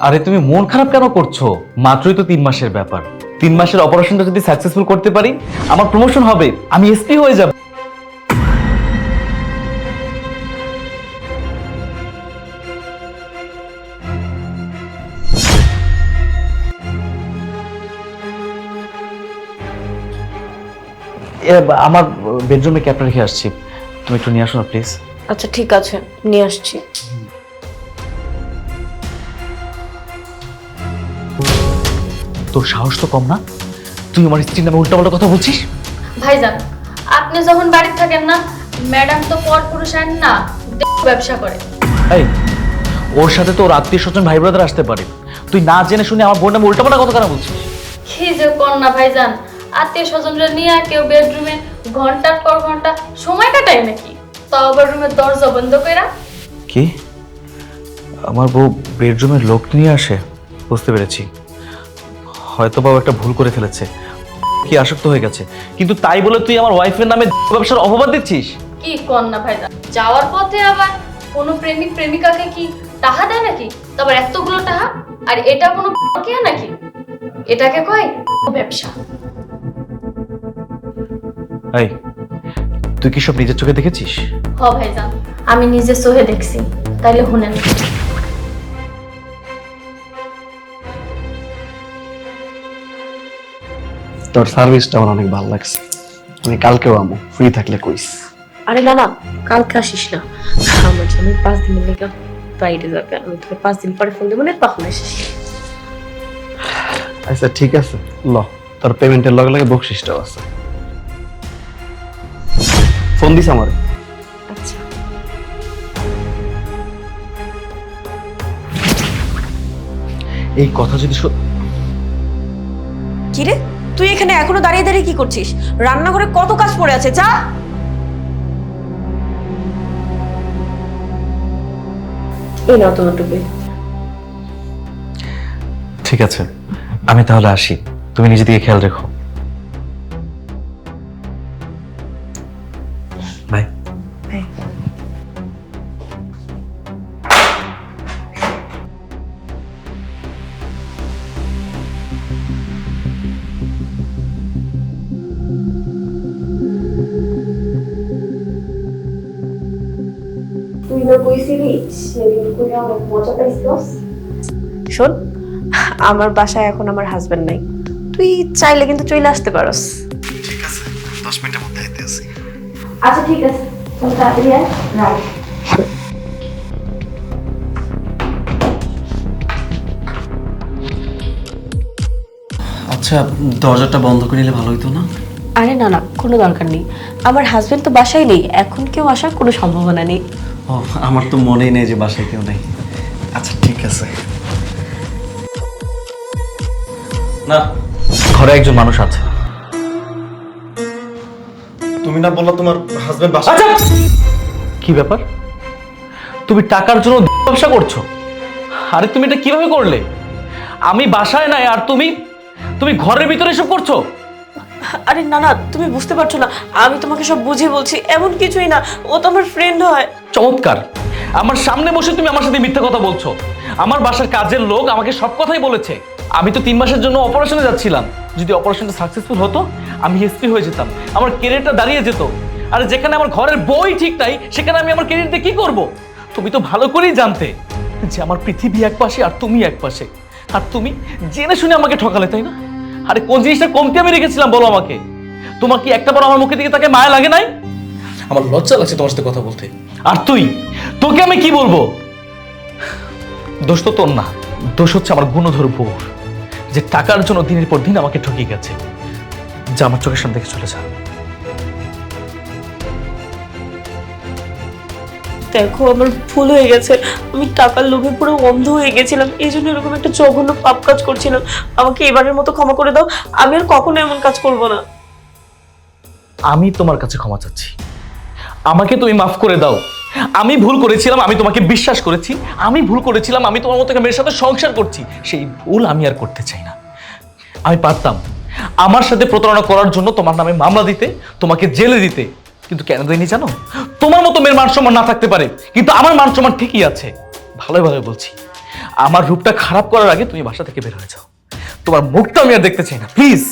আরে তুমি মন খারাপ কেন করছো? মাত্রই তো 3 মাসের ব্যাপার। 3 মাসের অপারেশনটা যদি সাকসেসফুল করতে পারি, আমার প্রমোশন হবে, আমি এসপি হয়ে যাব। আমার বেডরুমে ক্যাপটা রেখে আসছি, তুমি একটু নিয়ে আসো না প্লিজ। আচ্ছা ঠিক আছে, নিয়ে আসছি। তোর সাহস তো কম না, তুই আমার স্ত্রীর নামে উল্টাপাল্টা কথা বলছিস। ভাইজান, আপনি যখন বাড়িতে থাকেন না, ম্যাডাম তো পরপুরুষ আইন না ব্যবসা করে। এই, ওর সাথে তো ওর আত্মীয় স্বজন ভাই ব্রাদার আসতে পারে, তুই না জেনে শুনে আমার বোন নামে উল্টাপাল্টা কথা কেন বলছিস? কি যে কন্যা ভাইজান, আত্মীয় স্বজনরা নিয়ে কেউ বেডরুমে ঘন্টার পর ঘন্টা সময় কাটায় নাকি? তাও আবার রুমের দরজা বন্ধ কইরা। কি? আমার বউ বেডরুমের লোক নিয়ে আসে? বুঝতে পেরেছি, হয়তো বাবা একটা ভুল করে ফেলেছে, কি আসক্ত হয়ে গেছে, কিন্তু তাই বলে তুই আমার ওয়াইফের নামে ব্যবসার অপবাদ দিচ্ছিস? কি কন্যা ভাইজান, যাওয়ার পথে আবার কোনো প্রেমিক প্রেমিকাকে কি টাহা দেয় নাকি? তারপর এতগুলো টাহা, আর এটা কোনো কেয়া নাকি? এটাকে কয় ব্যবসা। এই, তুই কি সব নিজের চোখে দেখেছিস? হ ভাইজান, আমি নিজে চোখে দেখছি, তাইলে শুনেন। তোর সার্ভিসটা আমার অনেক ভালো লাগছে, আমি কালকেও আমো, ফ্রি থাকলে কইস। আরে না না, কালকে আসিস না, আমার জন্য 5 দিনের লেগে বাইরে যাবে, আমি তোকে 5 দিন পরে ফোন দেবো না, তখন আসিস। আচ্ছা ঠিক আছে, ল তোর পেমেন্টের লগে লগে বকশিসটাও আছে। ফোন দিস আমারে। আচ্ছা। এই কথা যদি কি রে, তুই এখানে এখনো দাঁড়িয়ে দাঁড়িয়ে কি করছিস? রান্নাঘরে কত কাজ পড়ে আছে, যা। এই নাও তোমার টুপি। ঠিক আছে, আমি তাহলে আসি, তুমি নিজে দিকে খেয়াল রেখো। বাই। তুই না কইছিলি সেদিন কইরা অনেক মজা পাইছিস। শোন, আমার বাসায় এখন আমার হাজবেন্ড নাই, তুই চাইলে কিন্তু চলে আসতে পারস। ঠিক আছে, 10 মিনিটের মধ্যে আইতে আসি। আচ্ছা ঠিক আছে, তুমি তাড়াতাড়ি আয়। রাখ। আচ্ছা, দরজাটা বন্ধ করে নিলে ভালো হতো না? আরে না না, কোনো দরকার নেই, আমার হাজবেন্ড তো বাসায় নেই, এখন কেউ আসার কোনো সম্ভাবনা নেই। ও, আমার তো মনেই নেই যে বাসায় কেউ নেই। আচ্ছা ঠিক আছে। না, ঘরে একজন মানুষ আছে। তুমি না বললা তোমার হাজবেন্ড বাসায়? আচ্ছা, কি ব্যাপার? তুমি টাকার জন্য ব্যবসা করছো? আরে তুমি এটা কিভাবে করলে? আমি বাসায় নাই আর তুমি তুমি ঘরের ভিতরে এসব করছো? আরে না না, তুমি বুঝতে পারছো না, আমি তোমাকে সব বুঝিয়ে বলছি, এমন কিছুই না, ও তো আমার ফ্রেন্ড হয়। চমৎকার, আমার সামনে বসে তুমি আমার সাথে মিথ্যা কথা বলছো। আমার বাসার কাজের লোক আমাকে সব কথাই বলেছে। আমি তো 3 মাসের জন্য অপারেশনে যাচ্ছিলাম, যদি অপারেশনটা সাকসেসফুল হতো আমি এসপি হয়ে যেতাম, আমার ক্যারিয়ারটা দাঁড়িয়ে যেত। আর যেখানে আমার ঘরের বই ঠিক নাই, সেখানে আমি আমার ক্যারিয়ারটা কি করব? তুমি তো ভালো করেই জানতে যে আমার পৃথিবী এক পাশে আর তুমি এক পাশে, আর তুমি জেনে শুনে আমাকে ঠকালে, তাই না? আরে কোন জিনিসটা কমতি আমি রেখেছিলাম বলো আমাকে? তোমার কি একটা বড় আমার মুখের দিকে তাকে মায়া লাগে নাই? আমার লজ্জা লাগছে তোমার সাথে কথা বলতে। আর তুই, তোকে আমি কি বলবো? দোষ তো তোর না, দোষ হচ্ছে আমার গুণধর বউর, যে টাকার জন্য দিনের পর দিন আমাকে ঠকিয়ে গেছে। যা আমার চোখের সামনে থেকে চলে যা। দেখো, আমার ভুল হয়ে গেছে, আমি টাকার লোভে পুরো অন্ধ হয়ে গেছিলাম, এই জন্য এরকম একটা জঘন্য পাপ কাজ করছিলাম, আমাকে এবারের মতো ক্ষমা করে দাও, আমি আর কখনো এমন কাজ করব না। আমি তোমার কাছে ক্ষমা চাচ্ছি, আমাকে তুমি মাফ করে দাও। আমি ভুল করেছিলাম, আমি তোমাকে বিশ্বাস করেছি, আমি ভুল করেছিলাম, আমি তোমার মতো একটা মেয়ের সাথে সংসার করছি, সেই ভুল আমি আর করতে চাই না। আমি পারতাম আমার সাথে প্রতারণা করার জন্য তোমার নামে মামলা দিতে, তোমাকে জেলে দিতে, কিন্তু কেন দেয়নি জানো? তোমার মতো মেয়ের মান সম্মান না থাকতে পারে, কিন্তু আমার মান সম্মান ঠিকই আছে। ভালোই ভালো বলছি, আমার রূপটা খারাপ করার আগে তুমি বাসা থেকে বের হয়ে যাও। তোমার মুখটা আমি আর দেখতে চাই না, প্লিজ।